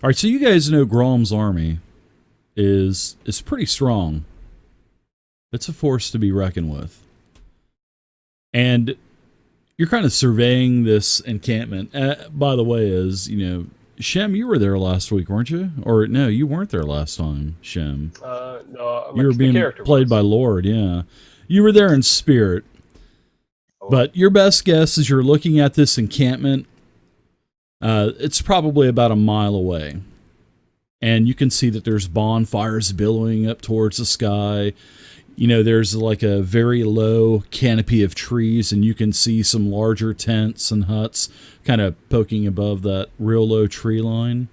All right, so you guys know Gralm's army is pretty strong. It's a force to be reckoned with. And you're kind of surveying this encampment. By the way, Shem, you were there last week, weren't you? Or no, you weren't there last time, Shem. No, You were being played by Lord, yeah. You were there in spirit. But your best guess is you're looking at this encampment. It's probably about a mile away. And you can see that there's bonfires billowing up towards the sky. There's like a very low canopy of trees, and you can see some larger tents and huts kind of poking above that real low tree line.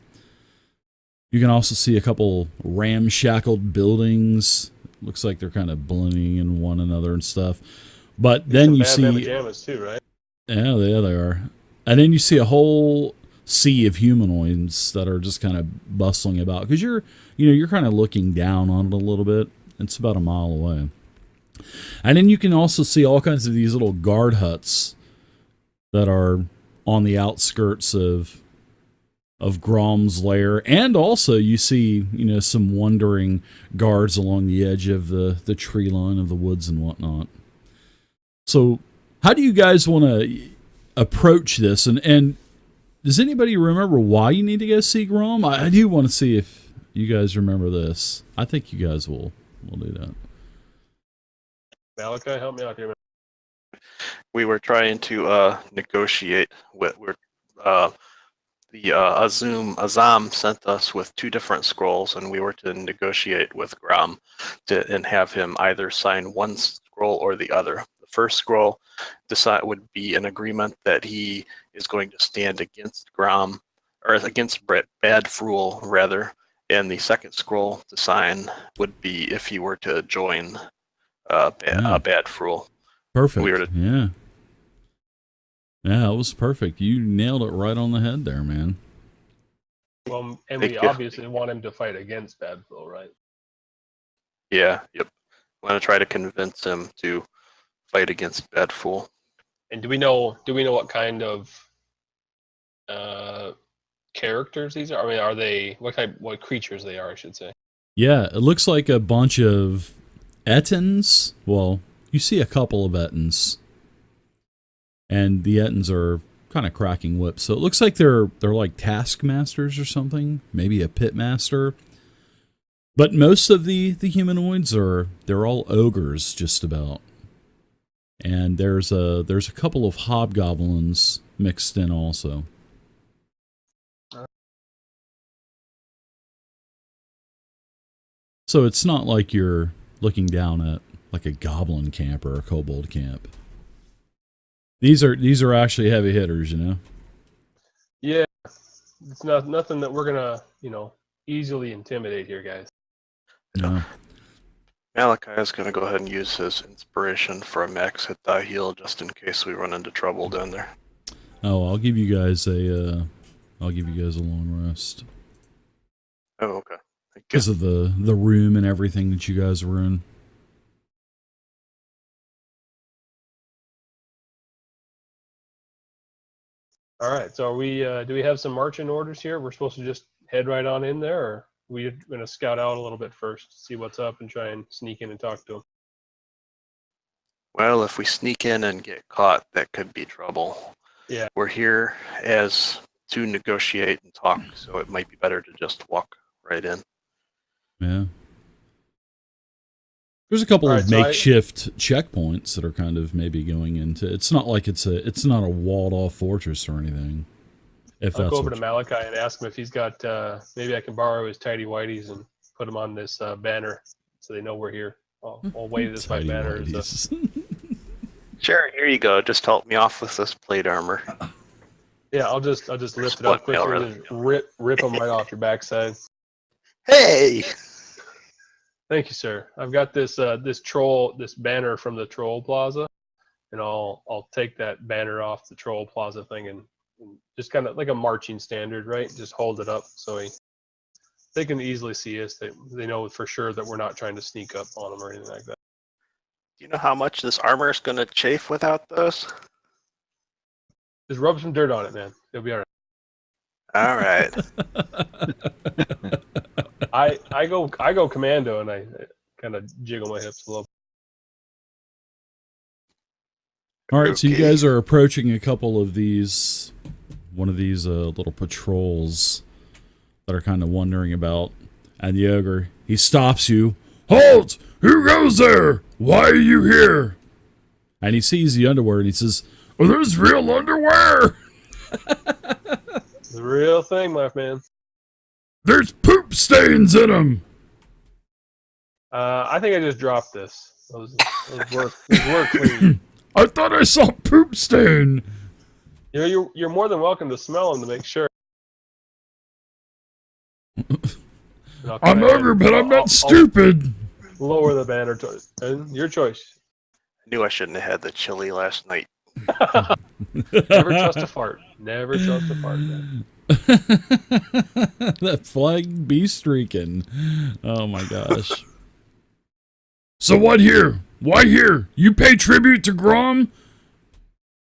You can also see a couple ramshackled buildings. Looks like they're kind of blending in one another and stuff. But then you see... pajamas too, right? Yeah, they are. And then you see a whole sea of humanoids that are just kind of bustling about. Because you're kind of looking down on it a little bit. It's about a mile away. And then you can also see all kinds of these little guard huts that are on the outskirts of Gralm's lair. And also you see, some wandering guards along the edge of the tree line of the woods and whatnot. So how do you guys want to approach this? And does anybody remember why you need to go see Gralm? I do want to see if you guys remember this. I think you guys will do that. Malachi, help me out here, man. We were trying to negotiate with Azam sent us with 2 different scrolls, and we were to negotiate with Gralm and have him either sign one scroll or the other. The first scroll would be an agreement that he is going to stand against Gralm, or against Bad Fool rather. And the second scroll to sign would be if he were to join Bad Fool. Perfect. Yeah, it was perfect. You nailed it right on the head there, man. Well, and we obviously want him to fight against Bad Fool, right? Yeah, yep. I'm going to try to convince him to fight against Bad Fool. And do we know what kind of characters these are? I mean, are they what creatures they are, I should say? Yeah, it looks like a bunch of Ettins. Well, you see a couple of Ettins, and the Ettins are kind of cracking whips. So it looks like they're like taskmasters or something, maybe a pitmaster. But most of the humanoids they're all ogres, just about. And there's a couple of hobgoblins mixed in also. So it's not like you're looking down at like a goblin camp or a kobold camp. These are actually heavy hitters, Yeah, it's nothing that we're gonna easily intimidate here, guys. No. Malachi is going to go ahead and use his inspiration for a max hit die heal just in case we run into trouble down there. Oh, I'll give you guys a long rest. Oh, okay. Because of the room and everything that you guys were in. All right, so are we? Do we have some marching orders here? We're supposed to just head right on in there, or we're going to scout out a little bit first, see what's up, and try and sneak in and talk to them? Well, if we sneak in and get caught, that could be trouble. Yeah. We're here to negotiate and talk, so it might be better to just walk right in. Yeah. There's a couple of makeshift checkpoints that are kind of maybe going into. It's not like it's not a walled off fortress or anything. I'll go over to Malachi and ask him if he's got. Maybe I can borrow his tidy whities and put him on this banner so they know we're here. I'll wave this my banner. Sure, here you go. Just help me off with this plate armor. Yeah, I'll just lift it up quickly and rip them right off your backside. Hey. Thank you, sir. I've got this banner from the Troll Plaza, and I'll take that banner off the Troll Plaza thing and just kind of like a marching standard, right? Just hold it up so they can easily see us. They know for sure that we're not trying to sneak up on them or anything like that. Do you know how much this armor is going to chafe without those? Just rub some dirt on it, man. It'll be all right. All right. I go commando, and I kind of jiggle my hips a little. All right, so you Okay. guys are approaching a couple of these, one of these little patrols that are kind of wondering about, and the ogre, he stops you. Halt! Who goes there? Why are you here? And he sees the underwear, and he says, "Oh, there's real underwear! The real thing, my man. There's poop stains in them!" I think I just dropped this. Those were clean. I thought I saw poop stain! You're more than welcome to smell them to make sure. I'm ogre, but I'm not stupid! I'll lower the banner and your choice. I knew I shouldn't have had the chili last night. Never trust a fart. Never trust a fart. Man. That flag be streaking. Oh my gosh. So what here? Why here? You pay tribute to Gralm?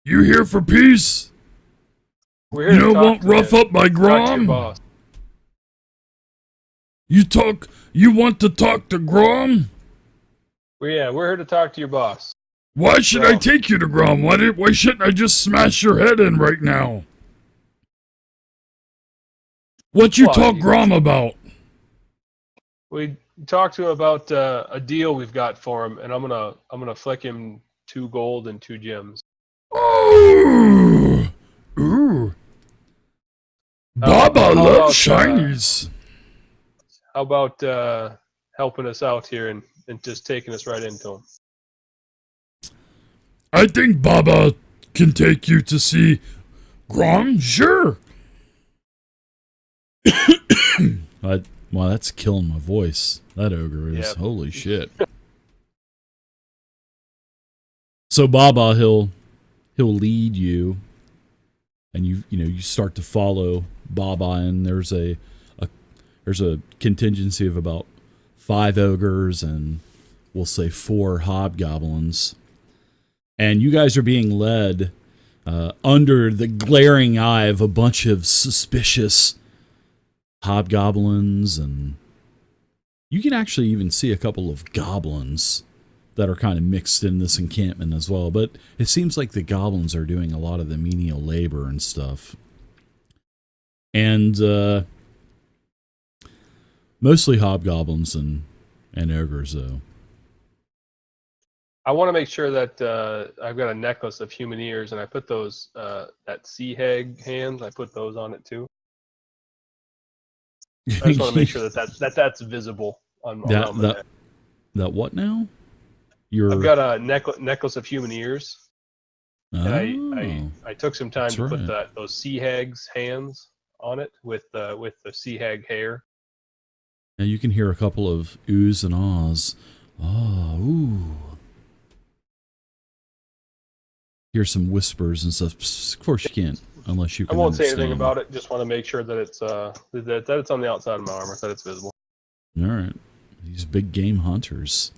You here for peace? We're here You to don't talk want to rough you. up by Talk to your Gralm? boss. You want to talk to Gralm? We're here to talk to your boss. Why should I Gralm. take you to Gralm? Why shouldn't I just smash your head in right now? What you Why? talk Gralm about? We talked to him about a deal we've got for him, and I'm gonna flick him 2 gold and 2 gems. Oh, ooh. Baba how loves about, shinies. How about helping us out here and just taking us right into him? I think Baba can take you to see Gralm. Sure. Wow, that's killing my voice. That ogre is. Yep. Holy shit. So Baba, he'll lead you, and you start to follow Baba, and there's a contingency of about 5 ogres and we'll say 4 hobgoblins, and you guys are being led under the glaring eye of a bunch of suspicious hobgoblins, and you can actually even see a couple of goblins that are kind of mixed in this encampment as well, but it seems like the goblins are doing a lot of the menial labor and stuff. And mostly hobgoblins and ogres, though. I want to make sure that I've got a necklace of human ears, and I put those that sea hag hands. I put those on it too. I just want to make sure that's visible on around my neck. That what now? I've got a necklace of human ears. Oh, And I took some time That's to right. put those sea hag's hands on it with the sea hag hair. and you can hear a couple of oohs and ahs. Oh, ooh. Hear some whispers and stuff. Psst, of course you can't, unless you I can won't say anything understand. about it. Just want to make sure that it's that it's on the outside of my armor, that it's visible. All right. These big game hunters.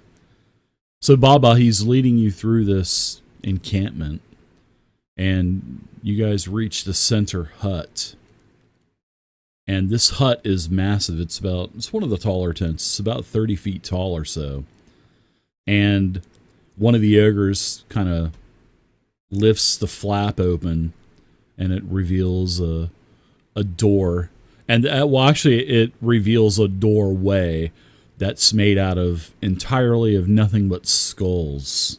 So Baba, he's leading you through this encampment, and you guys reach the center hut. And this hut is massive. It's one of the taller tents. It's about 30 feet tall or so. And one of the ogres kind of lifts the flap open, and it reveals a door. And actually, it reveals a doorway that's made out of entirely of nothing but skulls.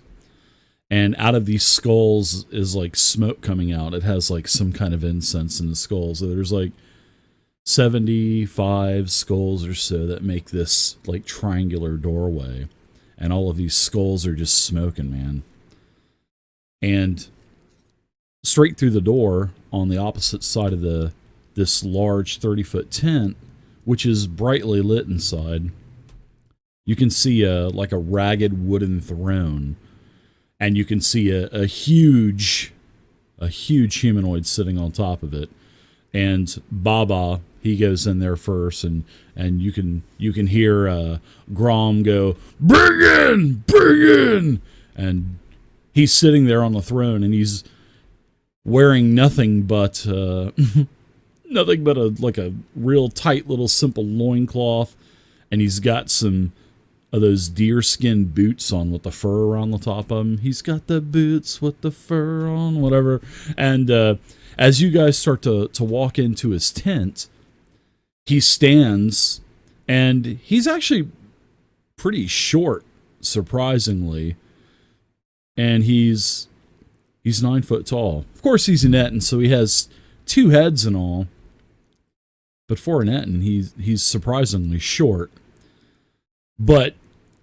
And out of these skulls is like smoke coming out. It has like some kind of incense in the skulls. So there's like 75 skulls or so that make this like triangular doorway. And all of these skulls are just smoking, man. And straight through the door on the opposite side of this large 30-foot tent, which is brightly lit inside, you can see like a ragged wooden throne, and you can see a huge humanoid sitting on top of it. And Baba, he goes in there first, and you can hear Gralm go, bring in, and he's sitting there on the throne, and he's wearing nothing but nothing but a real tight little simple loincloth, and he's got some of those deerskin boots on with the fur around the top of them. He's got the boots with the fur on, whatever. And as you guys start to walk into his tent, he stands, and he's actually pretty short, surprisingly. And he's 9 foot tall. Of course, he's an Ettin, so he has 2 heads and all. But for an Ettin, he's surprisingly short. But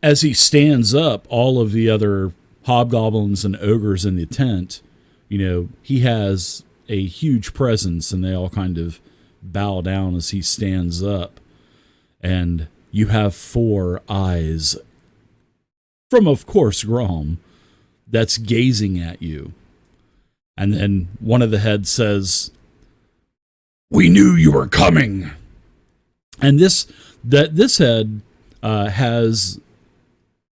as he stands up, all of the other hobgoblins and ogres in the tent, he has a huge presence, and they all kind of bow down as he stands up. And you have 4 eyes from, of course, Gralm, that's gazing at you. And then one of the heads says, "We knew you were coming." And this head has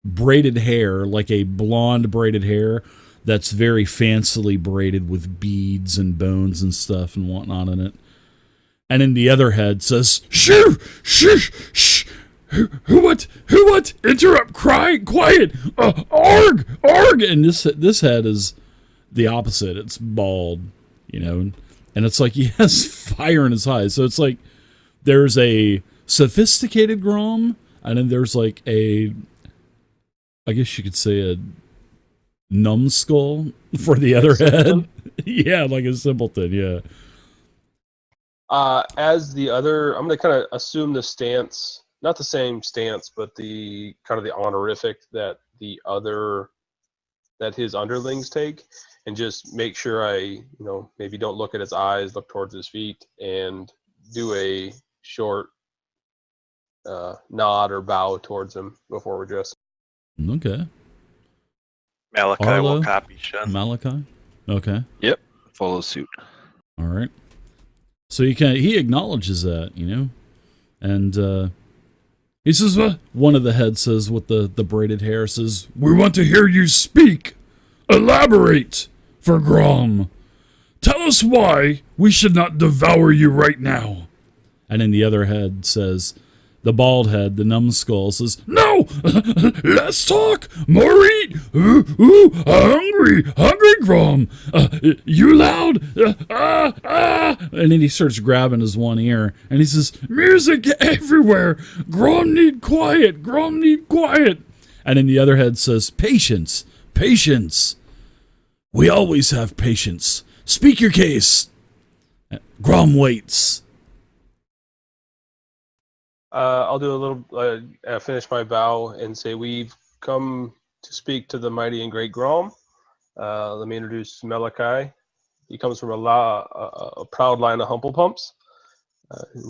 braided hair, like a blonde braided hair that's very fancily braided with beads and bones and stuff and whatnot in it. And then the other head says, "Shoo! Shh! Shh! Who what? Interrupt! Crying! Quiet! Arg! Arg!" And this head is the opposite. It's bald, and it's like he has fire in his eyes. So it's like there's a sophisticated Gralm, and then there's like I guess you could say a numbskull for the other head. Yeah, like a simpleton, yeah. As the other, I'm going to kind of assume the stance, not the same stance, but the kind of the honorific that his underlings take, and just make sure I, maybe don't look at his eyes, look towards his feet, and do a short nod or bow towards him before we dress. Okay. Malachi Arlo? will copy Shen. Malachi? Okay. Yep. Follow suit. All right. So he acknowledges that, and he says, one of the heads says with the braided hair says, "We want to hear you speak. Elaborate, for Gralm. Tell us why we should not devour you right now." And then the other head says, the bald head, the numbskull, says, "No! Let's talk! More eat! Hungry Gralm! You loud! And then he starts grabbing his one ear, and he says, "Music everywhere! Gralm need quiet! Gralm need quiet!" And then the other head says, "Patience! Patience! We always have patience. Speak your case." Gralm waits. I'll do a little, finish my bow and say, "We've come to speak to the mighty and great Gralm. Let me introduce Malachi. He comes from a proud line of Humplepumps.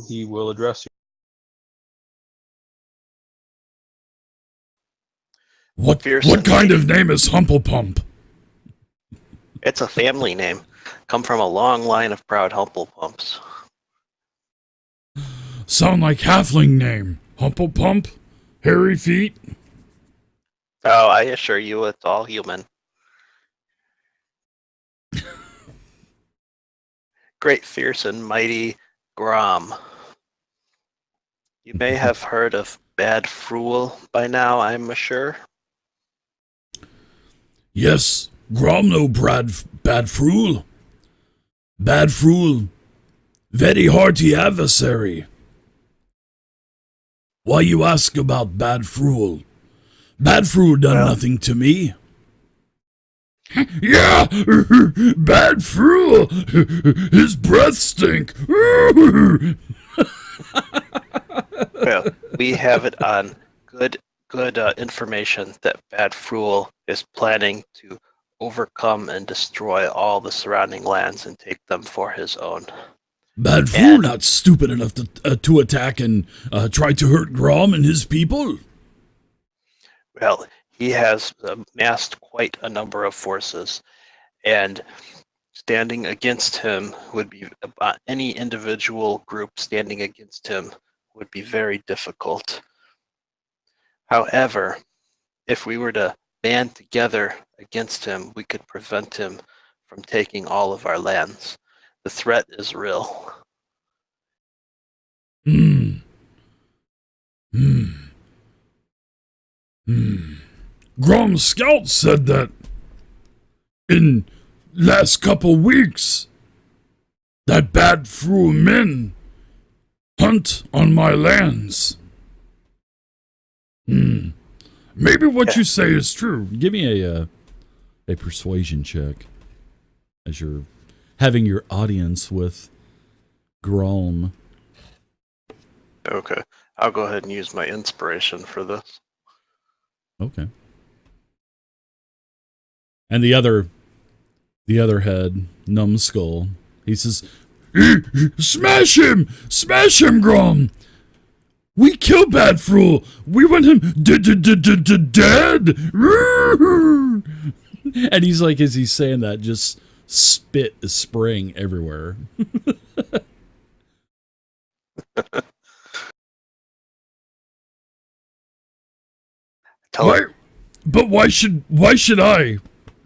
He will address you." What kind of name is Humplepump? It's a family name. Come from a long line of proud Humplepumps. Sound like halfling name. Humplepump? Hairy feet? Oh, I assure you it's all human. Great, fierce, and mighty Gralm. You may have heard of Bad Fool by now, I'm sure. Yes, Gralm know bad fool. Bad fool. Very hearty adversary. Why you ask about Bad Fool? Bad Fool done nothing to me. Yeah, Bad Fool. His breath stink. Well, we have it on good information that Bad Fool is planning to overcome and destroy all the surrounding lands and take them for his own. Bad Fool not stupid enough to attack and try to hurt Gralm and his people? Well, he has amassed quite a number of forces, and standing against him would be, any individual group standing against him would be very difficult. However, if we were to band together against him, we could prevent him from taking all of our lands. The threat is real. Hmm. Hmm. Hmm. Gralm's scout said that in last couple weeks that bad Fru men hunt on my lands. Maybe what you say is true. Give me a persuasion check as you're having your audience with Gralm. Okay. I'll go ahead and use my inspiration for this. Okay. And the other head, Numbskull, he says, Smash him! Smash him, Gralm! We killed Bad Fool! We want him dead! And he's like, as he's saying that, just spit is spraying everywhere. But why should I?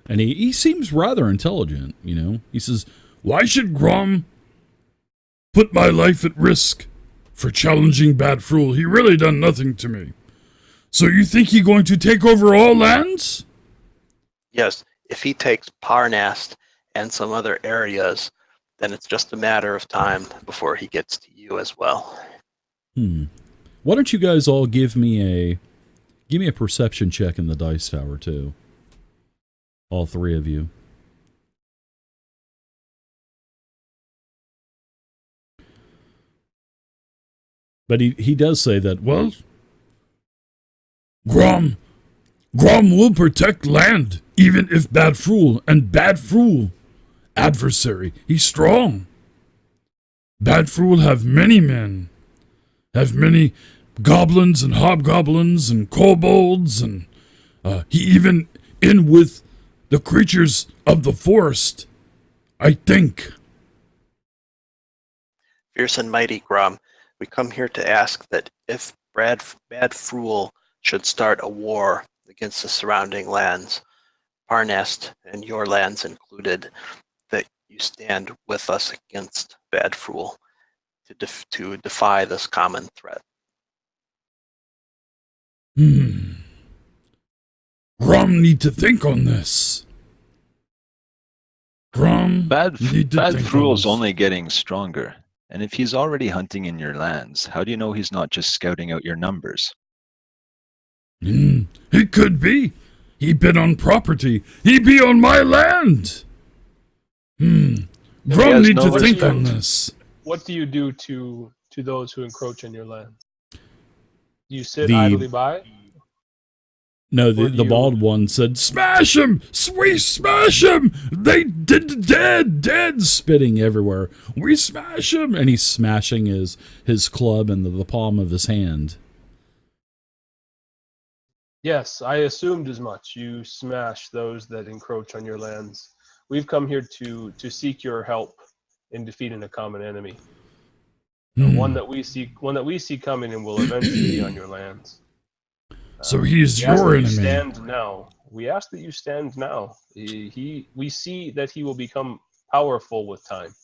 And he seems rather intelligent, you know. He says, why should Gralm put my life at risk for challenging Bad Fool? He really done nothing to me. So you think he going to take over all lands? Yes, if he takes Parnast and some other areas, then it's just a matter of time before he gets to you as well. Why don't you guys all give me a perception check in the dice tower too? All three of you. But he does say that, well, Gralm will protect land, even if Bad Fool adversary, he's strong. Bad Fool have many men, have many goblins and hobgoblins and kobolds, and he even in with the creatures of the forest, I think. Fierce and mighty Gralm, we come here to ask that if Bad Fool should start a war against the surrounding lands, Parnast and your lands included, that you stand with us against Bad Fool to defy this common threat. Gralm need to think on this. Gralm, Bad Fool's only getting stronger. And if he's already hunting in your lands, how do you know he's not just scouting out your numbers? It could be. He been on property. He be on my land. Gralm need to think on this. What do you do to those who encroach on your land? Do you sit idly by? No, the bald one said, smash him! We smash him! They dead, spitting everywhere. We smash him! And he's smashing his club in the palm of his hand. Yes, I assumed as much. You smash those that encroach on your lands. We've come here to seek your help in defeating a common enemy. One that we see coming and will eventually be on your lands. So he is your enemy. Stand now. We ask that you stand now. We see that he will become powerful with time.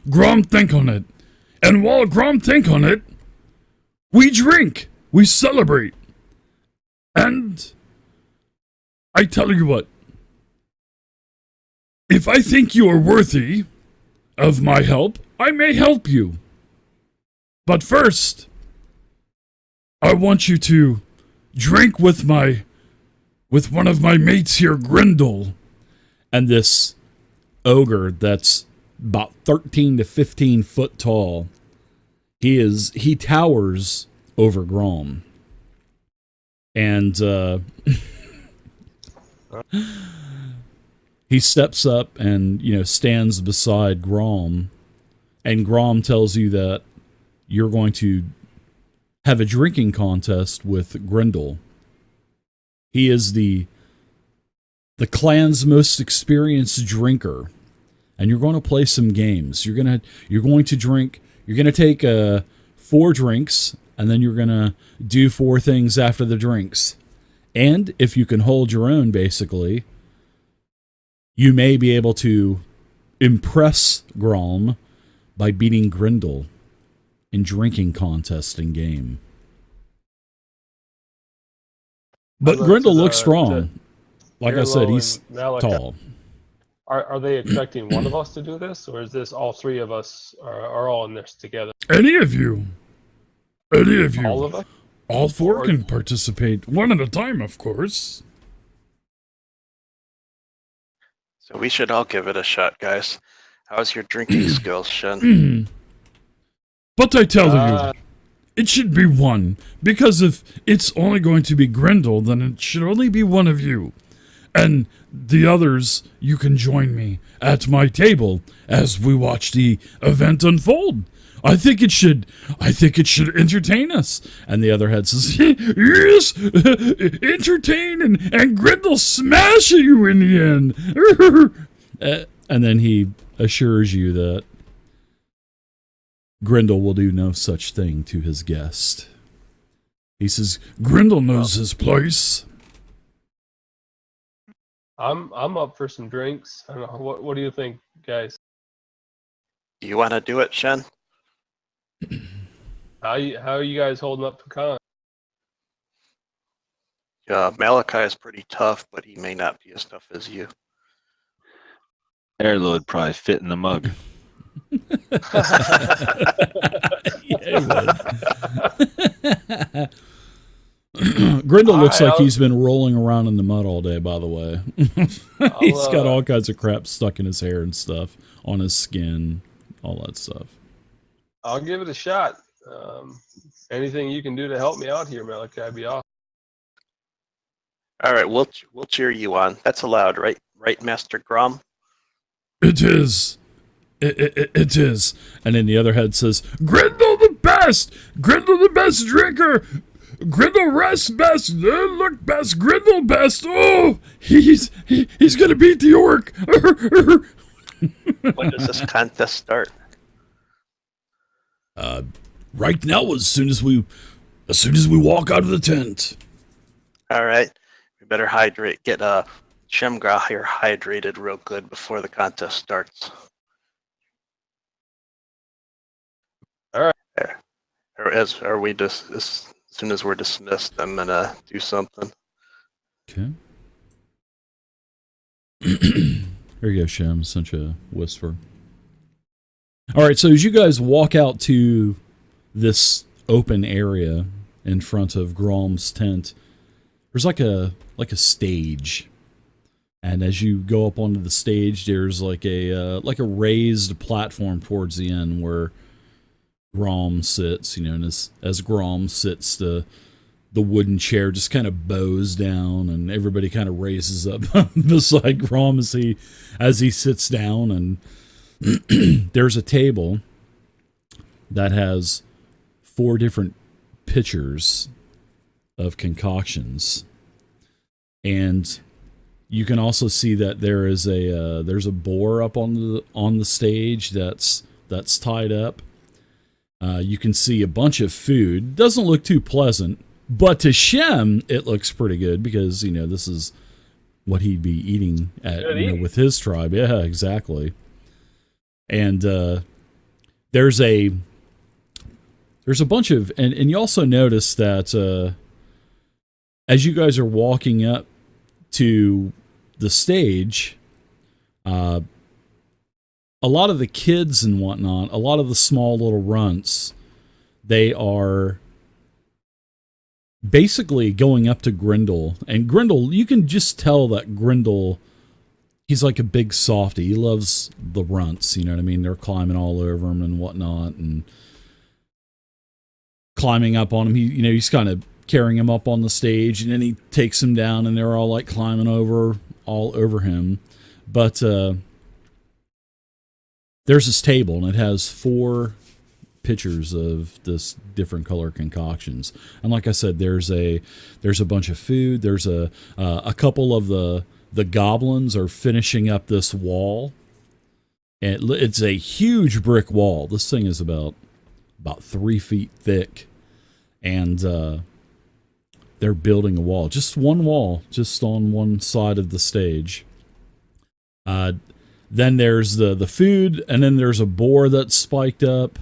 Gralm think on it. And while Gralm think on it, we drink. We celebrate. And I tell you what. If I think you are worthy of my help, I may help you. But first, I want you to drink with one of my mates here, Grendel. And this ogre that's about 13 to 15 foot tall, he towers over Gralm. And he steps up and, stands beside Gralm. And Gralm tells you that you're going to have a drinking contest with Grendel. He is the clan's most experienced drinker, and you're going to play some games. You're going to drink. You're going to take 4 drinks, and then you're going to do 4 things after the drinks. And if you can hold your own, basically, you may be able to impress Gralm by beating Grindel in drinking contest in game. But Hello to Grindel looks the- strong. Like I said, Mirlo he's and Malachi. tall. Are they expecting one of us to do this, or is this all three of us are all in this together? Any of you. Any of you. All of us? All four Or- can participate, one at a time, of course. So we should all give it a shot, guys. How's your drinking skills, Shen? But I tell Uh, you, it should be one, because if it's only going to be Grendel, then it should only be one of you. And the others, you can join me at my table as we watch the event unfold. I think it should entertain us. And the other head says, yes, entertain and Grendel smash you in the end. And then he assures you that Grendel will do no such thing to his guest. He says, Grendel knows his place. I'm up for some drinks. I don't know. What do you think, guys? You want to do it, Shen? How are you guys holding up for con? Malachi is pretty tough, but he may not be as tough as you. Airload probably fit in the mug. Grendel looks Alright, like he's been rolling around in the mud all day, by the way. He's got all kinds of crap stuck in his hair and stuff, on his skin, all that stuff. I'll give it a shot. Anything you can do to help me out here, Malachi, I'd be awesome. All right, we'll cheer you on. That's allowed, right? Right, Master Gralm? It is. It is. And then the other head says, Grendel the best! Grendel the best drinker! Grendel rest best! Look best! Grendel best! Oh! He's gonna beat the orc! When does this contest start? right now, as soon as we walk out of the tent. All right, we better hydrate. Get Shemgra here hydrated real good before the contest starts. All right. Are we just as soon as we're dismissed? I'm gonna do something. Okay. Here you go, Shem. Sent you a whisper. All right, so as you guys walk out to this open area in front of Gralm's tent, there's like a stage, and as you go up onto the stage, there's like a raised platform towards the end where Gralm sits. You know, and as Gralm sits, the wooden chair just kind of bows down, and everybody kind of raises up beside Gralm as he sits down, and there's a table that has 4 different pitchers of concoctions, and you can also see that there's a boar up on the stage that's tied up. You can see a bunch of food. Doesn't look too pleasant, but to Shem it looks pretty good because this is what he'd be eating with his tribe. Yeah, exactly. And there's a bunch of and you also notice that as you guys are walking up to the stage, a lot of the kids and whatnot, a lot of the small little runts, they are basically going up to Grendel. And Grendel, you can just tell that Grendel, he's like a big softy. He loves the runts, you know what I mean? They're climbing all over him and whatnot, and climbing up on him. He's kind of carrying him up on the stage, and then he takes him down, and they're all like climbing all over him. But there's this table, and it has 4 pitchers of this different color concoctions. And like I said, there's a bunch of food. There's a couple of the goblins are finishing up this wall. And it's a huge brick wall. This thing is about 3 feet thick, and they're building a wall. Just one wall, just on one side of the stage. Then there's the food, and then there's a boar that's spiked up.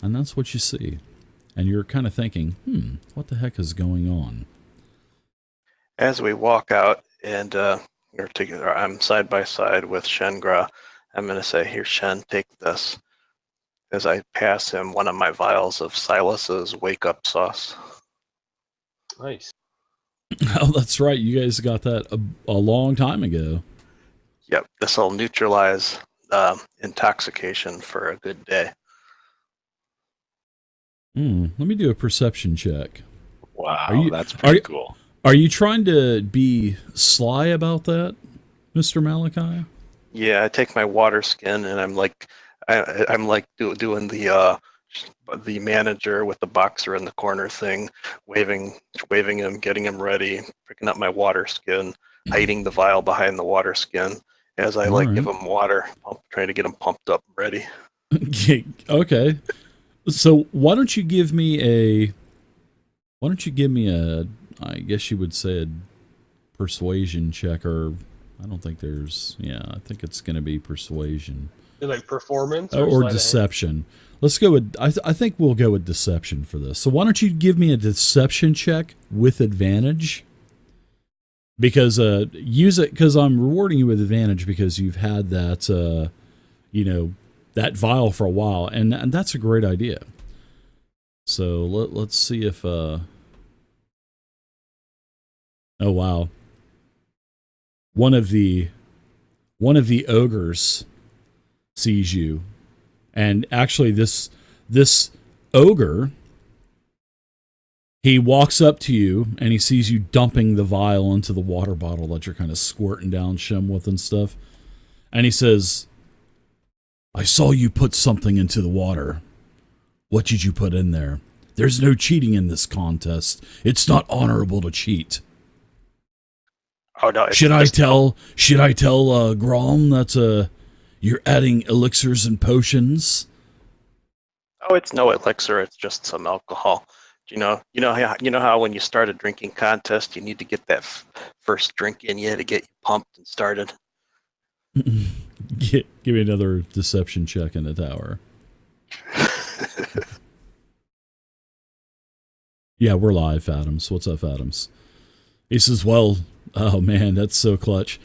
And that's what you see. And you're kind of thinking, what the heck is going on? As we walk out, and we're together, I'm side by side with Shengra. I'm going to say, here, Shen, take this. As I pass him one of my vials of Silas's Wake Up Sauce. Nice. Oh, that's right. You guys got that a long time ago. Yep, this will neutralize intoxication for a good day. Let me do a perception check. Wow, that's pretty cool. Are you trying to be sly about that, Mr. Malachi? Yeah, I take my water skin and I'm like doing the manager with the boxer in the corner thing, waving him, getting him ready, picking up my water skin, hiding the vial behind the water skin as I give him water, trying to get him pumped up and ready. Okay. So why don't you give me a, I guess you would say a persuasion check, or I don't think there's, I think it's going to be persuasion. Like performance? Or deception. Let's go with, I think we'll go with deception for this. So why don't you give me a deception check with advantage? Because, use it, because I'm rewarding you with advantage because you've had that, that vial for a while, and that's a great idea. So let's see if oh wow, one of the ogres sees you, and actually this ogre, he walks up to you and he sees you dumping the vial into the water bottle that you're kind of squirting down Shem with and stuff, and he says, I saw you put something into the water. What did you put in there? There's no cheating in this contest. It's not honorable to cheat. Oh no! Should I tell Gralm that you're adding elixirs and potions? Oh, it's no elixir. It's just some alcohol. You know how when you start a drinking contest, you need to get that first drink in you to get you pumped and started. Give me another deception check in the tower. Yeah, we're live, Adams. What's up, Adams? He says, well, oh man, that's so clutch.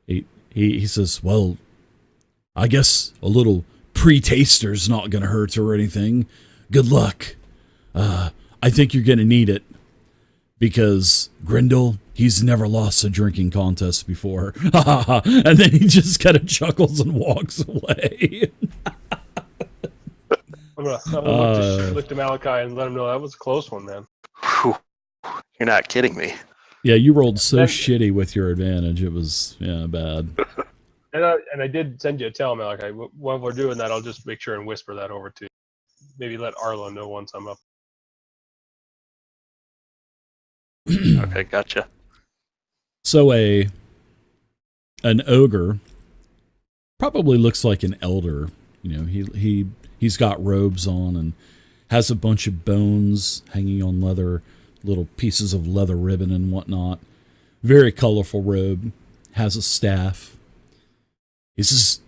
He says, well, I guess a little pre-taster's not going to hurt or anything. Good luck. I think you're going to need it. Because Grindel, he's never lost a drinking contest before. And then he just kind of chuckles and walks away. I'm gonna look to Malachi and let him know that was a close one, man. Whew. You're not kidding me. Yeah, you rolled so shitty with your advantage. It was, bad. And I did send you a tell, Malachi. While we're doing that, I'll just make sure and whisper that over to you. Maybe let Arlo know once I'm up. Okay, gotcha. So an ogre probably looks like an elder. He's got robes on and has a bunch of bones hanging on little pieces of leather ribbon and whatnot. Very colorful robe. Has a staff. He says,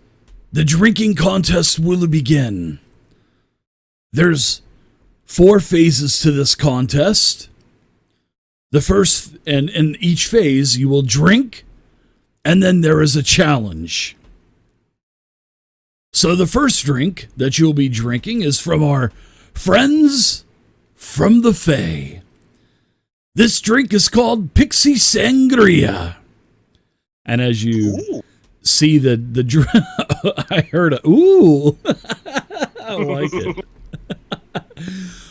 the drinking contest will begin. There's 4 phases to this contest. The first, and in each phase, you will drink, and then there is a challenge. So the first drink that you'll be drinking is from our friends from the Fae. This drink is called Pixie Sangria. And as you see I heard a ooh. I like it.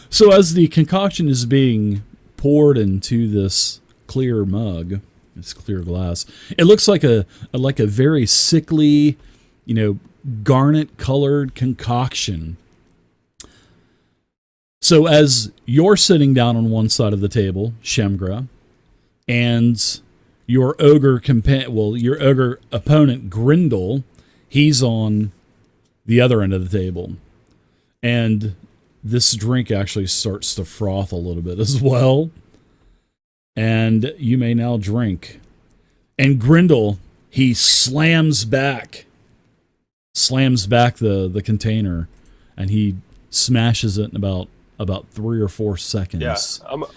So as the concoction is being poured into this clear mug, this clear glass, it looks like a very sickly, garnet colored concoction. So as you're sitting down on one side of the table, Shemgra, and your ogre opponent Grindel, he's on the other end of the table, and this drink actually starts to froth a little bit as well. And you may now drink. And Grindel, he slams back the container, and he smashes it in about 3 or 4 seconds. Yeah,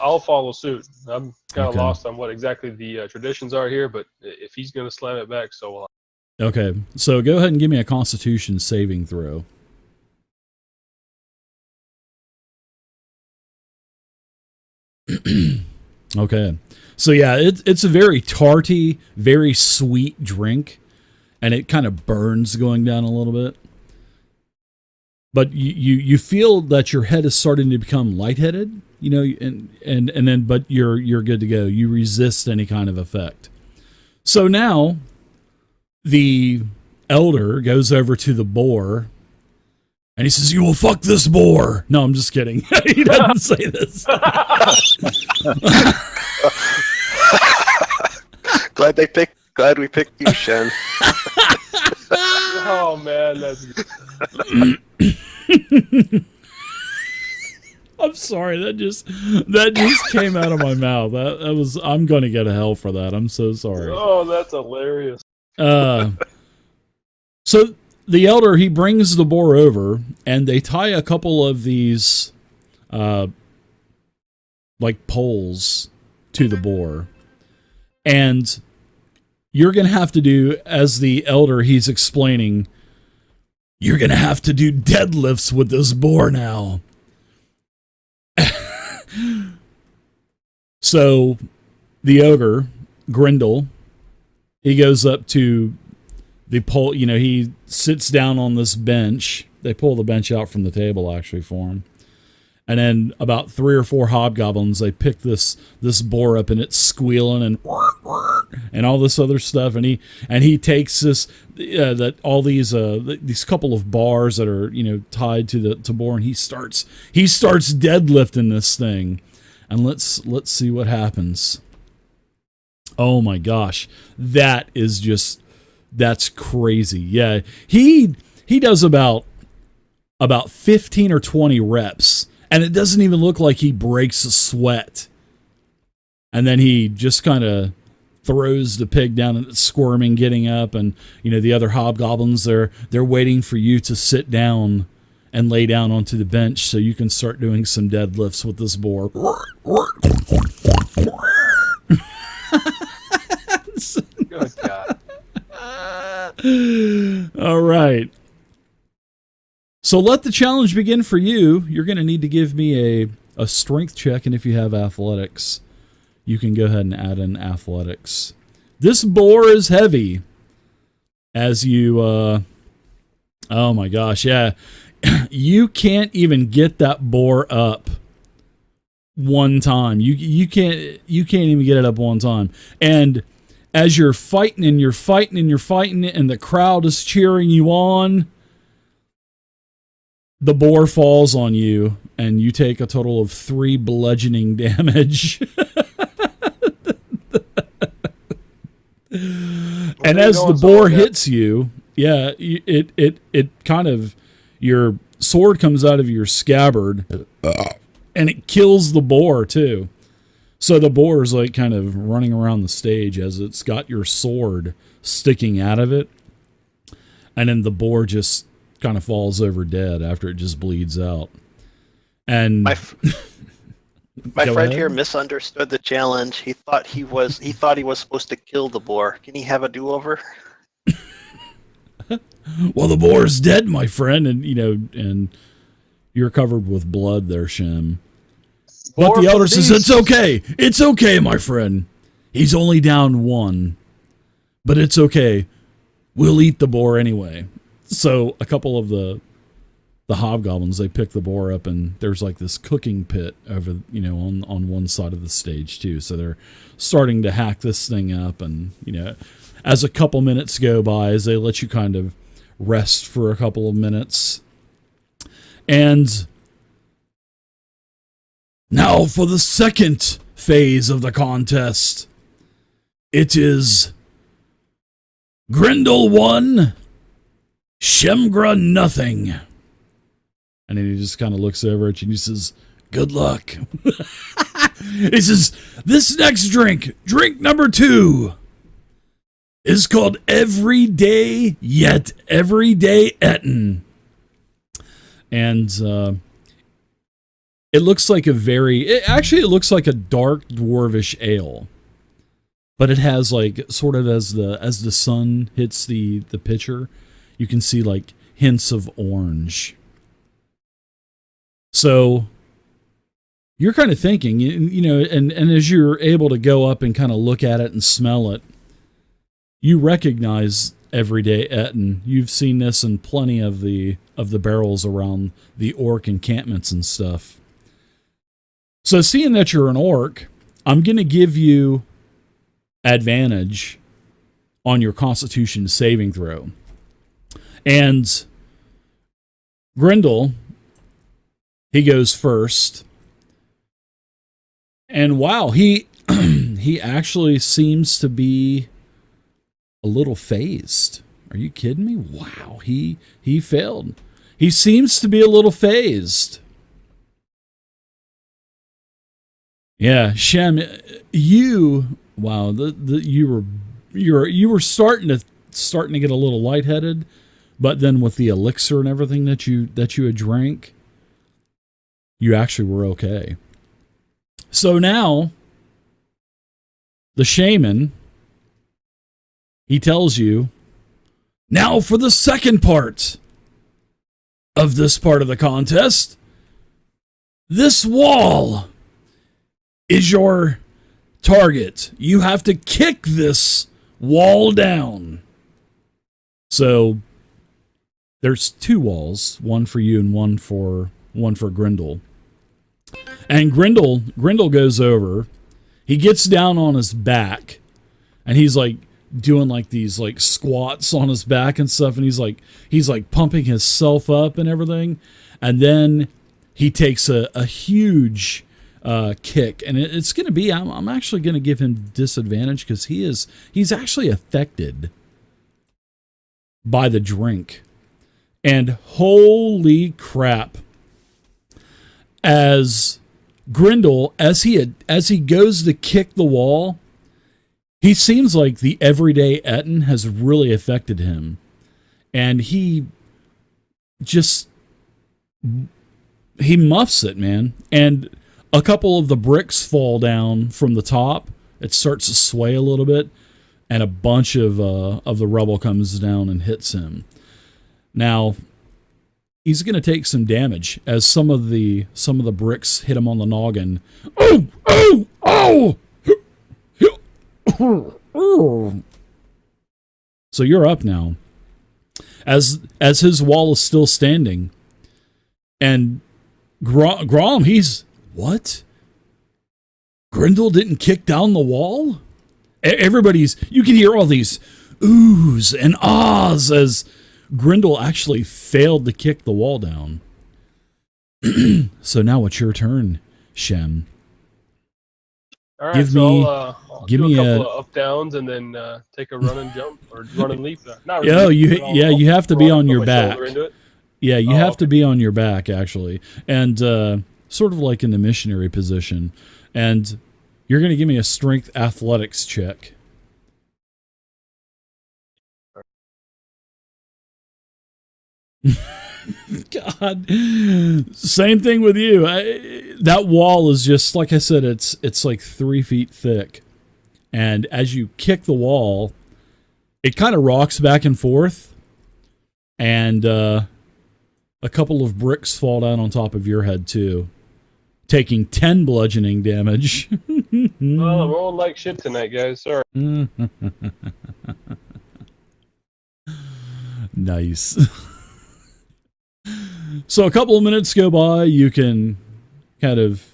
I'll follow suit. I'm kind of Okay. lost on what exactly the traditions are here, but if he's going to slam it back, so will I. Okay, so go ahead and give me a Constitution saving throw. Okay, so yeah, it's a very tarty, very sweet drink, and it kind of burns going down a little bit. But you feel that your head is starting to become lightheaded, you know, and then but you're good to go. You resist any kind of effect. So now the elder goes over to the boar, and he says, "You will fuck this boar." No, I'm just kidding. He doesn't say this. Glad we picked you, Shen. Oh man, that's good. I'm sorry, that just came out of my mouth. That was, I'm gonna get a hell for that. I'm so sorry. Oh, that's hilarious. So the elder, he brings the boar over, and they tie a couple of these like poles to the boar, and you're gonna have to do, as the elder, he's explaining, you're gonna have to do deadlifts with this boar now. So the ogre, Grindel, he goes up to the pole, you know, he sits down on this bench. They pull the bench out from the table, actually, for him. And then about 3 or 4 hobgoblins, they pick this boar up, and it's squealing and all this other stuff. And he takes this these couple of bars that are, you know, tied to boar, and he starts deadlifting this thing. And let's see what happens. Oh my gosh, that's crazy. Yeah, he does about 15 or 20 reps. And it doesn't even look like he breaks a sweat. And then he just kind of throws the pig down, and it's squirming, getting up. And, you know, the other hobgoblins, they're waiting for you to sit down and lay down onto the bench so you can start doing some deadlifts with this boar. Good God. All right. So let the challenge begin for you. You're going to need to give me a strength check, and if you have athletics, you can go ahead and add in athletics. This boar is heavy. As you, oh my gosh, yeah. You can't even get that boar up one time. You can't even get it up one time. And as you're fighting and you're fighting and you're fighting, and the crowd is cheering you on, the boar falls on you, and you take a total of 3 bludgeoning damage. And as the boar hits you, yeah, it kind of, your sword comes out of your scabbard, and it kills the boar too. So the boar is like kind of running around the stage as it's got your sword sticking out of it, and then the boar just kind of falls over dead after it just bleeds out. And my friend here misunderstood the challenge. He thought he was supposed to kill the boar. Can he have a do-over? Well, the boar's dead, my friend, and you know, and you're covered with blood there, Shem. But the elder says, "It's okay, my friend. He's only down 1, but it's okay. We'll eat the boar anyway." So a couple of the hobgoblins, they pick the boar up, and there's like this cooking pit over, you know, on one side of the stage too. So they're starting to hack this thing up, and you know, as a couple minutes go by, as they let you kind of rest for a couple of minutes. And now for the second phase of the contest. It is Grindel 1, Shemgra nothing. And then he just kind of looks over at you and he says, "Good luck." He says, "This next drink number 2, is called Everyday Yet Everyday Ettin. And it looks like it looks like a dark dwarvish ale. But it has like sort of as the sun hits the pitcher, you can see like hints of orange. So you're kind of thinking, and as you're able to go up and kind of look at it and smell it, you recognize Everyday Ettin. You've seen this in plenty of the barrels around the orc encampments and stuff. So seeing that you're an orc, I'm going to give you advantage on your Constitution saving throw. And Grindel, he goes first. And wow, he actually seems to be a little phased. Are you kidding me? Wow, he failed. He seems to be a little phased. Yeah, Shem, you were starting to get a little lightheaded, but then with the elixir and everything that you had drank, you actually were okay. So now the shaman, he tells you, now for the second part of this part of the contest. This wall is your target. You have to kick this wall down. So there's two walls, one for you and one for Grindel. And Grindel goes over. He gets down on his back, and he's like doing like these like squats on his back and stuff, and he's like pumping himself up and everything. And then he takes a huge kick, and it's going to be, I'm actually going to give him disadvantage because he's actually affected by the drink. And holy crap, as Grindel, as he goes to kick the wall, he seems like the everyday Ettin has really affected him, and he muffs it, man. And a couple of the bricks fall down from the top. It starts to sway a little bit, and a bunch of the rubble comes down and hits him. Now, he's going to take some damage as some of the bricks hit him on the noggin. Oh! Oh! Oh! So you're up now. As his wall is still standing, and Gralm, he's, what? Grindel didn't kick down the wall? You can hear all these oohs and ahs as Grindel actually failed to kick the wall down. So now it's your turn, Shem. All right, I'll do a couple of up downs and then take a run and jump or run and leap. You have to be on your back. Yeah, you have to be on your back actually, and sort of like in the missionary position. And you're going to give me a strength athletics check. God, same thing with you. That wall is just, like I said, it's like 3 feet thick, and as you kick the wall, it kind of rocks back and forth, and a couple of bricks fall down on top of your head too, taking 10 bludgeoning damage. Well, I'm rolling like shit tonight, guys. Sorry. Nice. So a couple of minutes go by, you can kind of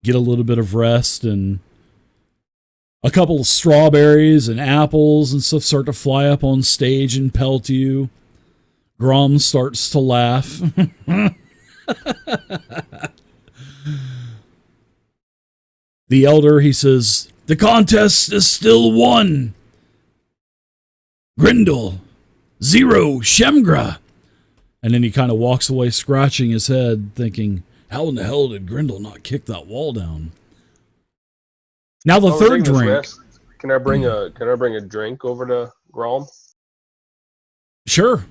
get a little bit of rest, and a couple of strawberries and apples and stuff start to fly up on stage and pelt you. Gralm starts to laugh. The elder, he says, the contest is still won. Grindel, 0, Shemgra. And then he kind of walks away scratching his head, thinking, how in the hell did Grindel not kick that wall down? Now the third drink. Can I bring a drink over to Gralm? Sure.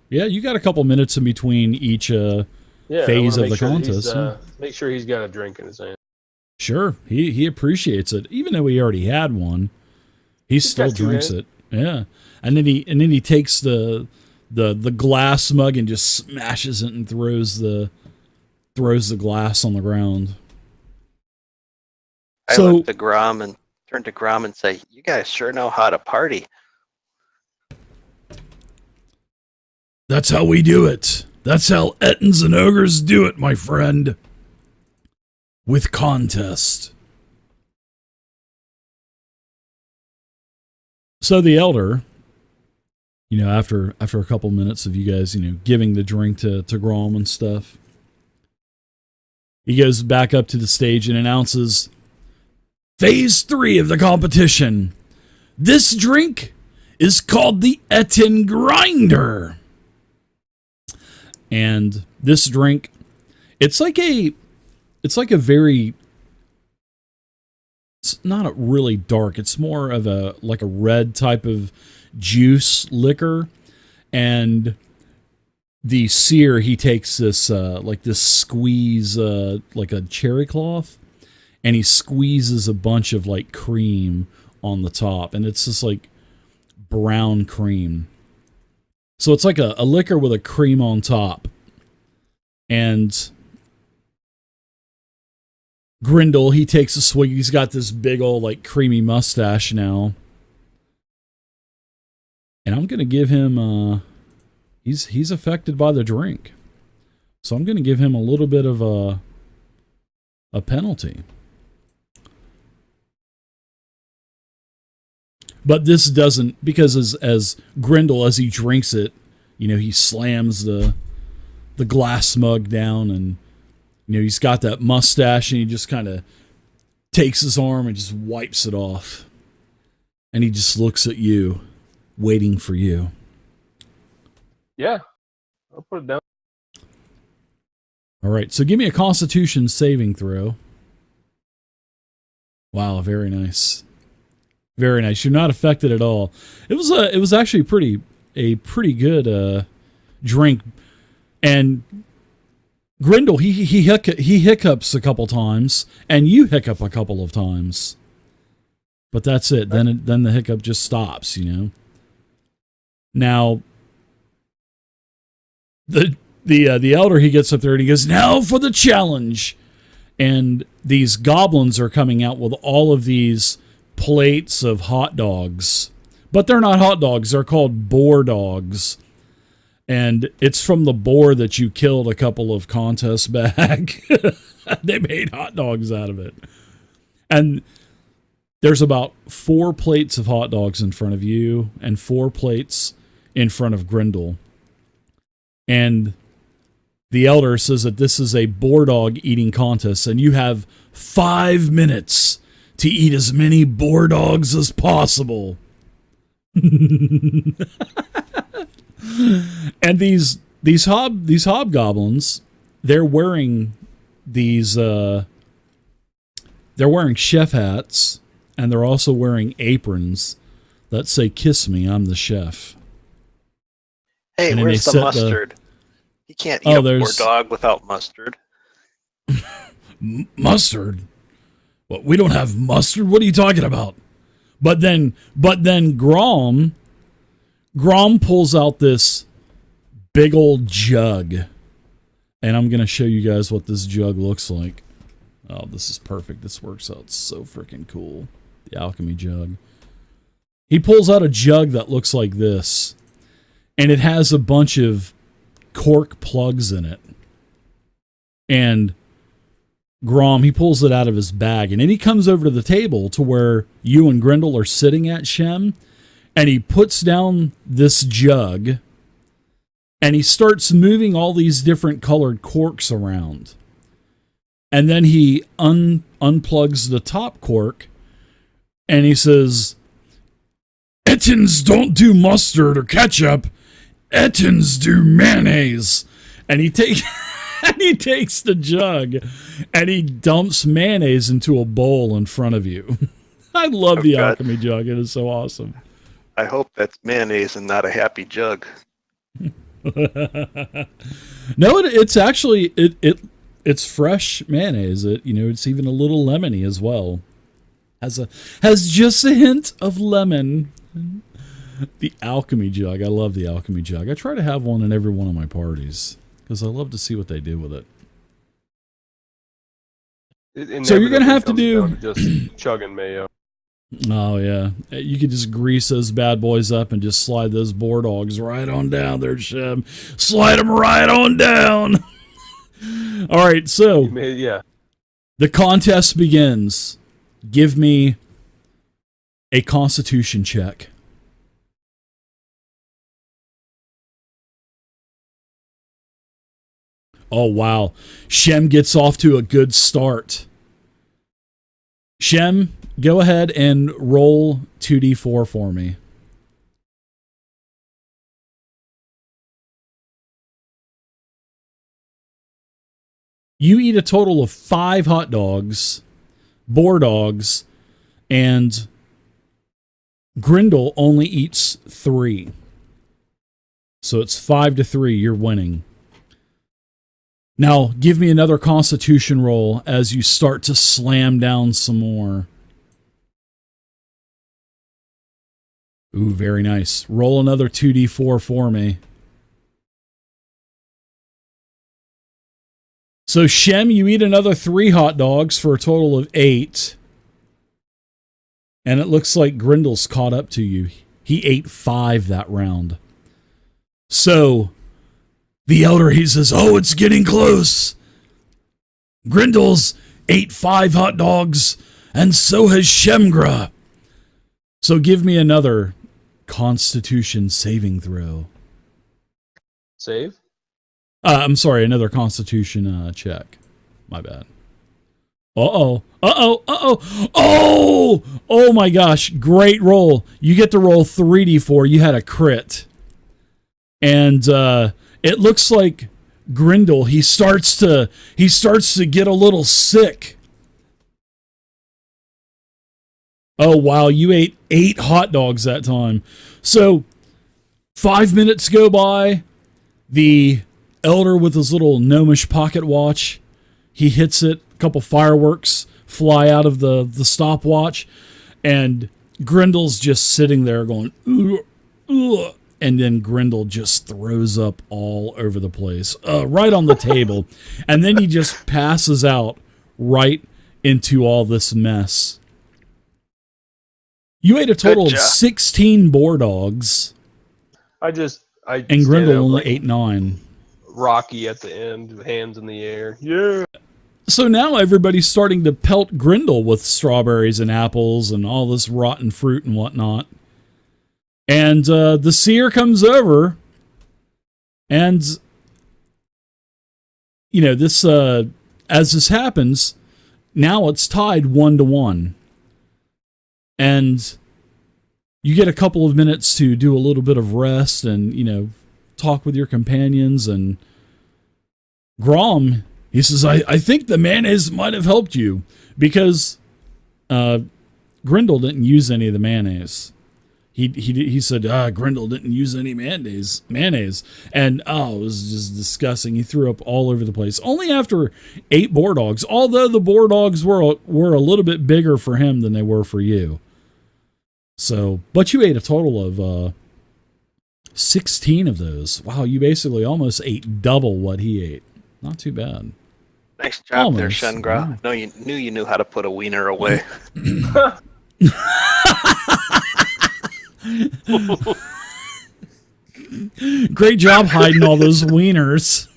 Yeah, you got a couple minutes in between each phase of the contest. Make sure he's got a drink in his hand. Sure, he appreciates it, even though he already had one. He still drinks it. Yeah, and then he takes the glass mug and just smashes it and throws the glass on the ground. I look to Gralm and turn to Gralm and say, "You guys sure know how to party." That's how we do it. That's how Ettins and ogres do it, my friend. With contest. So the elder, after a couple minutes of you guys, giving the drink to Gralm and stuff, he goes back up to the stage and announces Phase 3 of the competition. This drink is called the Ettin Grinder. And this drink, it's not really dark. It's more of a red type of juice liquor. And the seer, he takes this, this squeeze, like a cherry cloth, and he squeezes a bunch of cream on the top. And it's just brown cream. So it's like a liquor with a cream on top. And Grindel, he takes a swig. He's got this big old creamy mustache now. And I'm going to give him, he's affected by the drink. So I'm going to give him a little bit of a penalty. But this doesn't, because as Grindel, as he drinks it, he slams the glass mug down, and he's got that mustache, and he just kind of takes his arm and just wipes it off. And he just looks at you, waiting for you. Yeah, I'll put it down. All right, so give me a Constitution saving throw. Wow, very nice. Very nice. You're not affected at all. It was actually a pretty good drink. And Grindel, he hiccups a couple times, and you hiccup a couple of times. But that's it. Then the hiccup just stops, Now the elder, he gets up there and he goes, "Now for the challenge." And these goblins are coming out with all of these plates of hot dogs. But they're not hot dogs, they're called boar dogs. And it's from the boar that you killed a couple of contests back. They made hot dogs out of it. And there's about 4 plates of hot dogs in front of you and 4 plates in front of Grindel. And the elder says that this is a boar dog eating contest, and you have 5 minutes to eat as many boar dogs as possible. And these hobgoblins, they're wearing these they're wearing chef hats, and they're also wearing aprons that say "Kiss me, I'm the chef." Hey, where's the mustard? You can't eat a boar dog without mustard. Mustard? What, we don't have mustard? What are you talking about? But then Gralm pulls out this big old jug. And I'm going to show you guys what this jug looks like. Oh, this is perfect. This works out so freaking cool. The Alchemy Jug. He pulls out a jug that looks like this. And it has a bunch of cork plugs in it. And Gralm, he pulls it out of his bag. And then he comes over to the table to where you and Grindel are sitting at, Shem. And he puts down this jug. And he starts moving all these different colored corks around. And then he unplugs the top cork. And he says, "Ettins don't do mustard or ketchup. Ettins do mayonnaise." And he takes the jug and he dumps mayonnaise into a bowl in front of you. I love the God. Alchemy Jug. It is so awesome. I hope that's mayonnaise and not a happy jug. No, it's actually it's fresh mayonnaise. It's even a little lemony as well. Has just a hint of lemon. The Alchemy Jug. I love the Alchemy Jug. I try to have one in every one of my parties because I love to see what they do with it. So you're gonna have to do just chugging mayo. Oh yeah, you could just grease those bad boys up and just slide those boar dogs right on down there, Shem. Slide them right on down. All right, so Yeah. the contest begins. Give me a Constitution check. Oh wow, Shem gets off to a good start. Shem, go ahead and roll 2d4 for me. You eat a total of 5 hot dogs, boar dogs, and Grindel only eats 3. So it's 5-3, you're winning. Now, give me another Constitution roll as you start to slam down some more. Ooh, very nice. Roll another 2d4 for me. So, Shem, you eat another 3 hot dogs for a total of 8. And it looks like Grindel's caught up to you. He ate 5 that round. So, the elder, he says, oh, it's getting close. Grindel's ate 5 hot dogs, and so has Shemgra. So give me another Constitution saving throw. Save? I'm sorry, another Constitution check. My bad. Uh-oh. Uh-oh. Uh-oh. Oh! Oh my gosh. Great roll. You get to roll 3d4. You had a crit. And it looks like Grindel, he starts to get a little sick. Oh wow, you ate 8 hot dogs that time. So 5 minutes go by. The elder with his little gnomish pocket watch, he hits it. A couple fireworks fly out of the stopwatch, and Grindel's just sitting there going, ugh, ugh. And then Grindel just throws up all over the place, right on the table. And then he just passes out right into all this mess. You ate a total of 16 boar dogs. I and Grindel only ate 9. Rocky at the end, hands in the air. Yeah. So now everybody's starting to pelt Grindel with strawberries and apples and all this rotten fruit and whatnot. And the seer comes over, and this as this happens, now it's tied 1-1, and you get a couple of minutes to do a little bit of rest and talk with your companions. And Gralm, he says, I think the mayonnaise might have helped you because Grindel didn't use any of the mayonnaise. He said, Grindel didn't use any mayonnaise. And, it was just disgusting. He threw up all over the place. Only after 8 boar dogs, although the boar dogs were a little bit bigger for him than they were for you. So, but you ate a total of 16 of those. Wow, you basically almost ate double what he ate. Not too bad. Nice job there, Shengra. Yeah. You knew how to put a wiener away. Great job hiding all those wieners.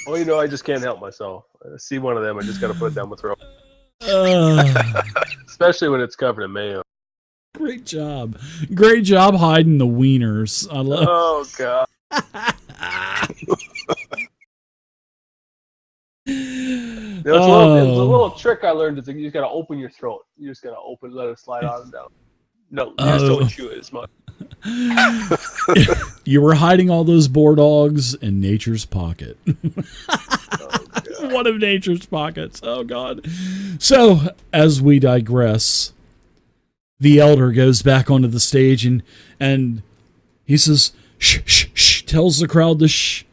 Well, I just can't help myself. I see one of them, I just got to put it down my throat. Especially when it's covered in mayo. Great job hiding the wieners. I love. Oh God. There's a little trick I learned. Is you just gotta open your throat. You just gotta let it slide on and down. No, you just don't chew it as much. You were hiding all those boar dogs in nature's pocket. One of nature's pockets. Oh, God. So, as we digress, the elder goes back onto the stage and he says, shh, shh, shh, tells the crowd to shh.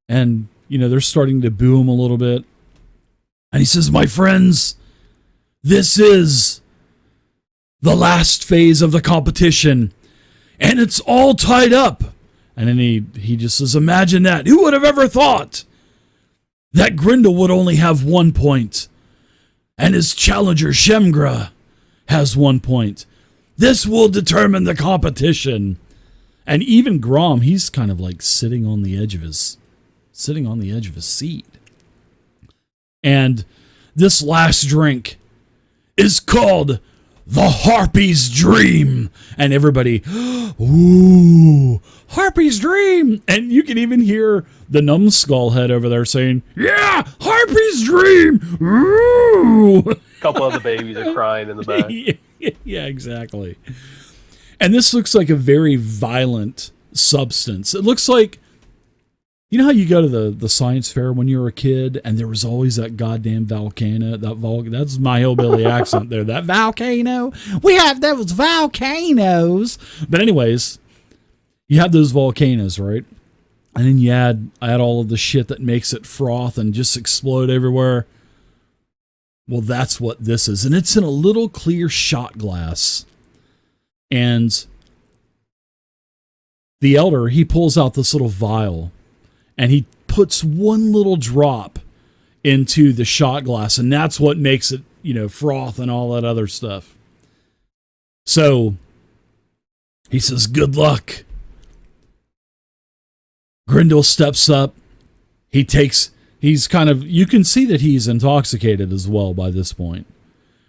And, they're starting to boo him a little bit. And he says, my friends, this is the last phase of the competition. And it's all tied up. And then he just says, imagine that. Who would have ever thought that Grindel would only have 1 point? And his challenger, Shemgra, has 1 point. This will determine the competition. And even Gralm, he's kind of like sitting on the edge of his seat. And this last drink is called the Harpies Dream. And everybody, ooh, Harpies Dream. And you can even hear the numbskull head over there saying, yeah, Harpies Dream. Ooh. A couple of the babies are crying in the back. Yeah, exactly. And this looks like a very violent substance. It looks like, you know how you go to the science fair when you were a kid and there was always that goddamn volcano? That's my hillbilly accent there. That volcano? We have those volcanoes. But anyways, you have those volcanoes, right? And then you add all of the shit that makes it froth and just explode everywhere. Well, that's what this is. And it's in a little clear shot glass. And the elder, he pulls out this little vial and he puts one little drop into the shot glass. And that's what makes it, froth and all that other stuff. So he says, good luck. Grindel steps up. He's kind of, you can see that he's intoxicated as well by this point.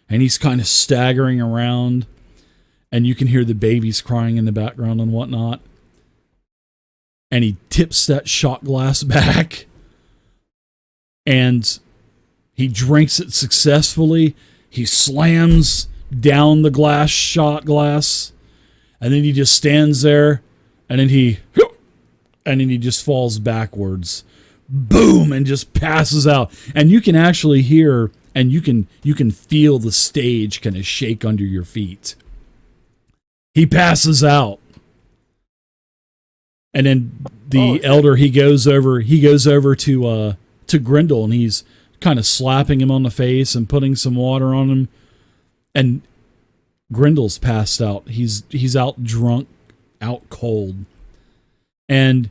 And he's kind of staggering around. And you can hear the babies crying in the background and whatnot. And he tips that shot glass back. And he drinks it successfully. He slams down the shot glass. And then he just stands there. And then he just falls backwards. Boom! And just passes out. And you can actually hear and you can feel the stage kind of shake under your feet. He passes out. And then the elder, he goes over to Grindel, and he's kind of slapping him on the face and putting some water on him. And Grindel's passed out. He's out drunk, out cold. And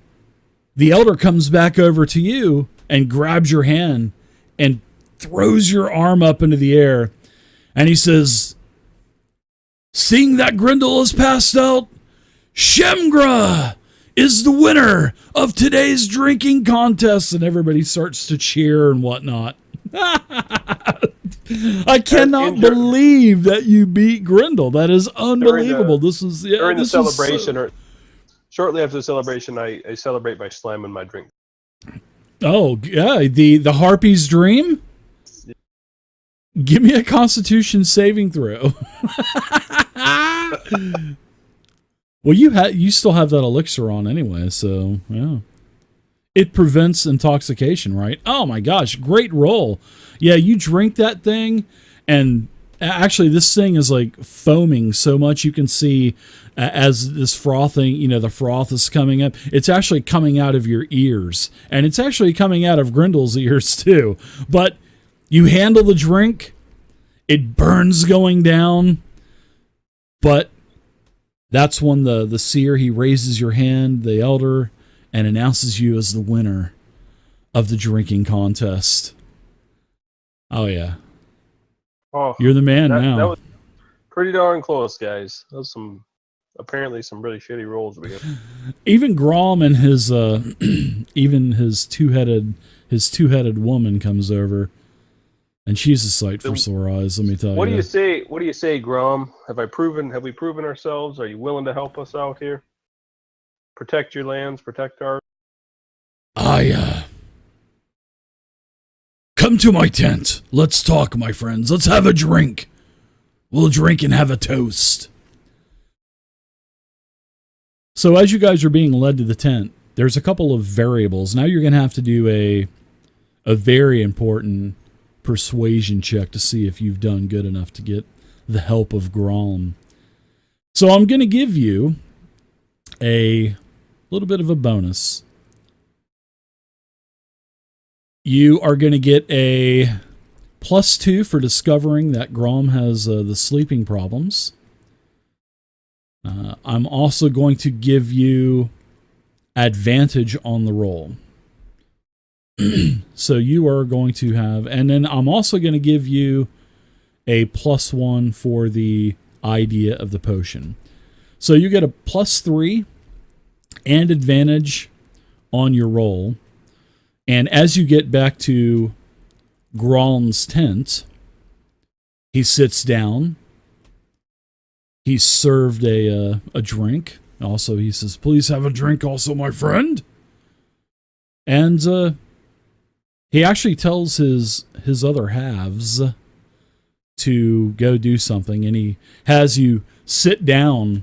the elder comes back over to you and grabs your hand and throws your arm up into the air. And he says, seeing that Grindel is passed out, Shemgra is the winner of today's drinking contest. And everybody starts to cheer and whatnot. I cannot believe that you beat Grindel. That is unbelievable. During the celebration, or shortly after the celebration, I celebrate by slamming my drink. Oh, yeah. The Harpies Dream? Give me a Constitution saving throw. Well, you still have that elixir on anyway, so yeah. It prevents intoxication, right? Oh my gosh, great roll. Yeah, you drink that thing, and actually this thing is like foaming so much you can see as this frothing, the froth is coming up. It's actually coming out of your ears, and it's actually coming out of Grindel's ears too. But you handle the drink, it burns going down, but that's when the seer, he raises your hand, the elder, and announces you as the winner of the drinking contest. Oh, yeah. Oh, you're the man now. That was pretty darn close, guys. That was apparently some really shitty rolls we got. Even Gralm and his even his two-headed woman comes over, and she's a sight for sore eyes, let me tell you. What do you say, Gralm? Have we proven ourselves? Are you willing to help us out here? Protect your lands, protect our... Come to my tent. Let's talk, my friends. Let's have a drink. We'll drink and have a toast. So as you guys are being led to the tent, there's a couple of variables. Now you're going to have to do a very important persuasion check to see if you've done good enough to get the help of Gralm. So I'm going to give you a little bit of a bonus. You are going to get a +2 for discovering that Gralm has the sleeping problems. I'm also going to give you advantage on the roll. So you are going to have, and then I'm also going to give you a +1 for the idea of the potion. So you get a +3 and advantage on your roll. And as you get back to Gralm's tent, he sits down. He's served a drink. Also, he says, "Please have a drink also, my friend." And he actually tells his other halves to go do something, and he has you sit down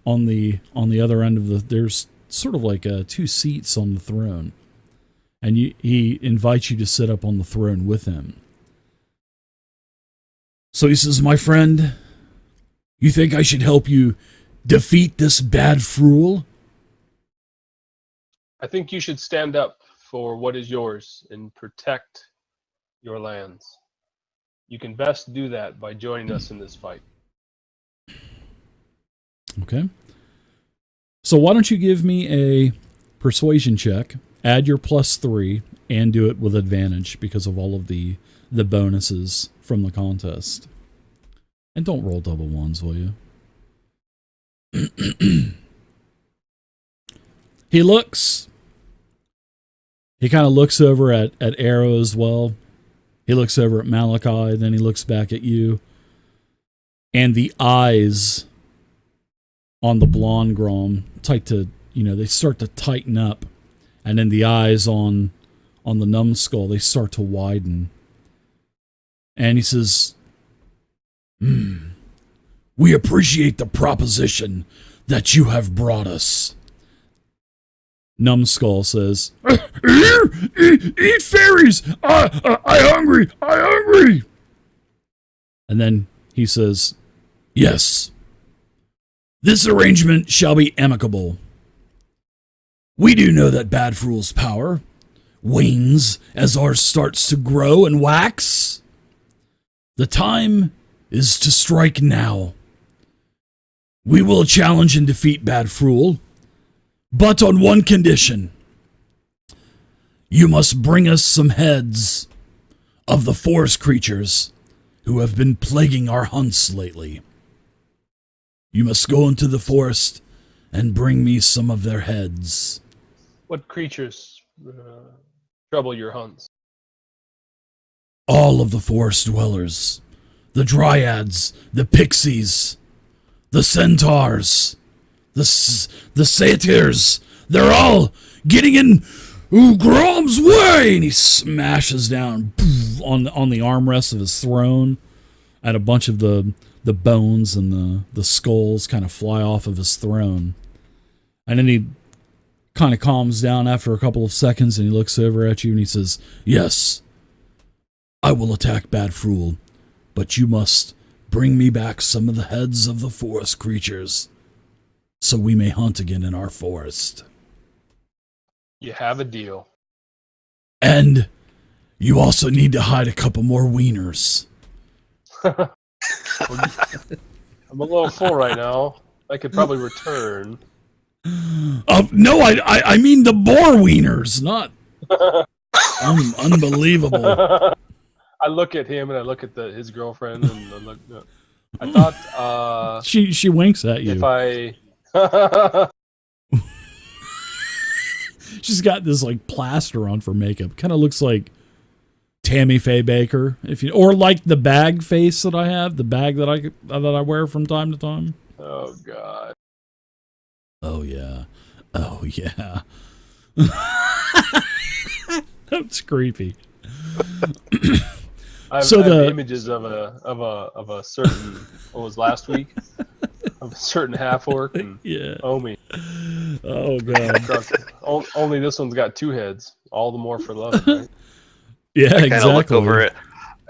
on the other end of the. There's sort of like 2 seats on the throne, and he invites you to sit up on the throne with him. So he says, "My friend, you think I should help you defeat this bad fool?" I think you should stand up for what is yours and protect your lands. You can best do that by joining us in this fight. Okay. So why don't you give me a persuasion check, add your +3, and do it with advantage because of all of the bonuses from the contest. And don't roll double ones, will you? He kind of looks over at Arrow as well. He looks over at Malachi, then he looks back at you. And the eyes on the blonde Gralm they start to tighten up. And then the eyes on the numbskull, they start to widen. And he says, "We appreciate the proposition that you have brought us." Numbskull says, "Eat fairies! I hungry! I hungry!" And then he says, "Yes, this arrangement shall be amicable. We do know that Bad Fool's power wanes as ours starts to grow and wax. The time is to strike now. We will challenge and defeat Bad Fool, but on one condition. You must bring us some heads of the forest creatures who have been plaguing our hunts lately. You must go into the forest and bring me some of their heads." What creatures trouble your hunts? "All of the forest dwellers, the dryads, the pixies, the centaurs, the satyrs, they're all getting in Gralm's way!" And he smashes down on the armrest of his throne, and a bunch of the bones and the skulls kind of fly off of his throne. And then he kind of calms down after a couple of seconds, and he looks over at you and he says, "Yes, I will attack Bad Fool, but you must bring me back some of the heads of the forest creatures so we may hunt again in our forest. You have a deal." And you also need to hide a couple more wieners." I'm a little full right now. I could probably return. No, I mean the boar wieners, not unbelievable. I look at him and I look at his girlfriend and I look. I thought she winks at you. if I She's got this like plaster on for makeup. Kind of looks like Tammy Faye Baker, or like the bag face that I have, the bag that I wear from time to time. Oh God. Oh yeah. Oh yeah. That's creepy. I have images of a certain, what was last week, of a certain half orc and Omi. Oh God. Only this one's got 2 heads. All the more for love, right? Yeah, I kind of look exactly. over it.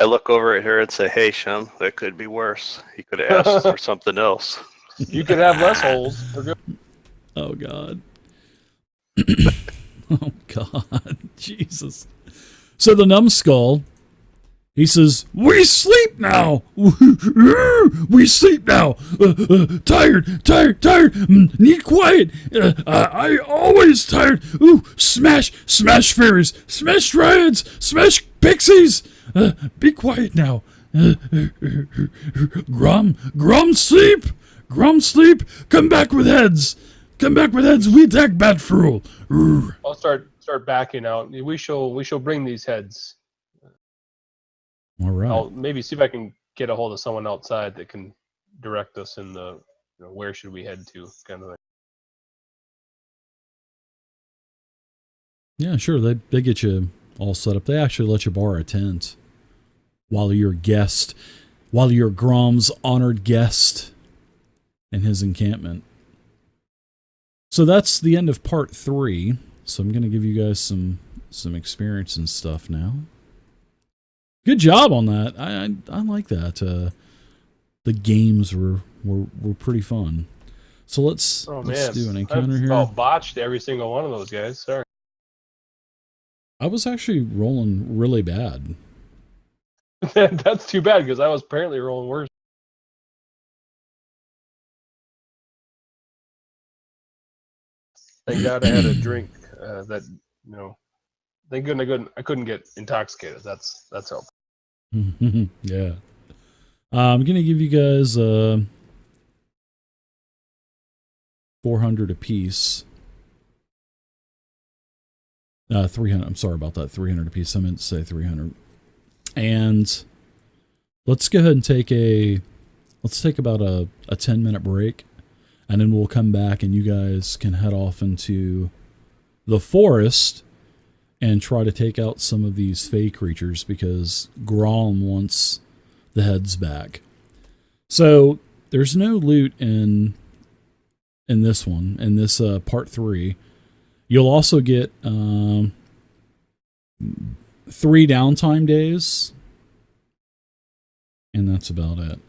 I look over at her and say, "Hey, Shem, that could be worse. He could have asked for something else." You could have less holes. We're good. Oh God. Oh God. Jesus. So the numbskull, he says, "We sleep now. We sleep now. Tired. Need quiet. I always tired. Ooh, smash fairies, smash dryads, smash pixies. Be quiet now. Grum sleep. Come back with heads. We attack Bat Fool." I'll start backing out. We shall bring these heads. All right. I'll maybe see if I can get a hold of someone outside that can direct us in the where should we head to kind of thing. Yeah, sure. They get you all set up. They actually let you borrow a tent while you're Gralm's honored guest in his encampment. So that's the end of part 3. So I'm going to give you guys some experience and stuff now. Good job on that. I like that. The games were pretty fun. So let's do an encounter here. I've botched every single one of those guys. Sorry. I was actually rolling really bad. That's too bad because I was apparently rolling worse. Thank God I had a drink that thank goodness I couldn't get intoxicated. That's helpful. Yeah. I'm gonna give you guys 400 apiece. 300. I'm sorry about that. 300 apiece. I meant to say 300. And let's go ahead and take about a 10-minute break, and then we'll come back and you guys can head off into the forest and try to take out some of these fey creatures because Gralm wants the heads back. So there's no loot in this one, in this part 3. You'll also get 3 downtime days, and that's about it.